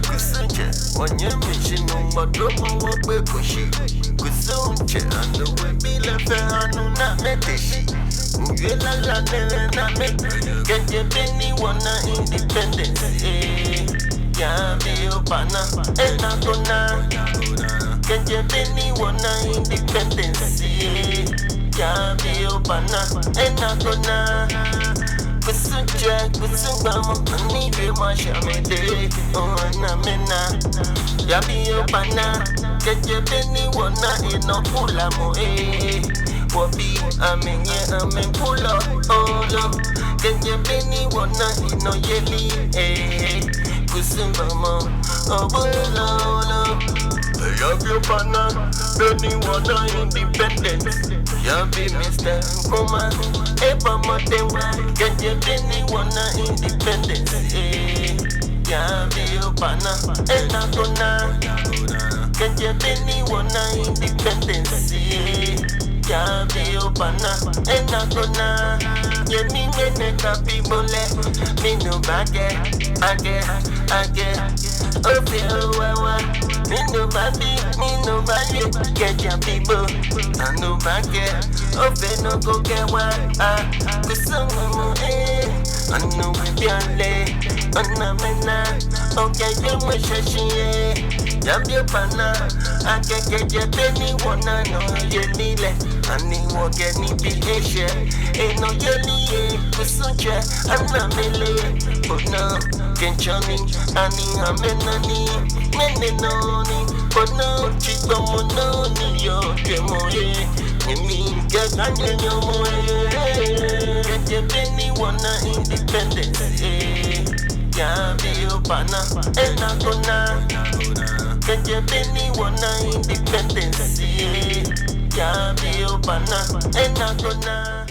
Kusunche, onye mechinu mbodomo wokwe koshi. Kusunche, anu webile fe anu na meteshi. Uyela la nere na mete, kenje beni wana independence. YAA bi opana, ena kona. Kenje beni wana independence. YAA bi opana, ena kona. Kusunche, kusungamo, nige mashamede, ona mena. YAA bi opana, kenje beni wana inokula mo Wabi amenye amen pulo olo, kenje beni wana ino yeli Kusumbamo obulolo. YAA bi opana, beni wana independent. YAA bi Mr. Nkoma, eba modewa, kenje beni wana independence. YAA bi opana, ena kona. Kenje beni wana independence. YAA bi opana, ena kona. Yemi mene kapibole, minu bage, age. Ofe owawa, minu baye, keja bibo. Anu bage, ofe no go gewa. Kusumu anu webiale, ona mena. Okay, you must share. YAA bi opana, keje beni wana no yelile. Ani woge ni bieshe, no yeli kusunche anamele. Bona kenchani ani amenani menenoni. Bona gbomo no ni yo kemoye. Nimi gaganye nyomoye. Keje beni wana independence. YAA bi opana, ena kona. Kenje beni wana independence. YAA bi opana, ena kona.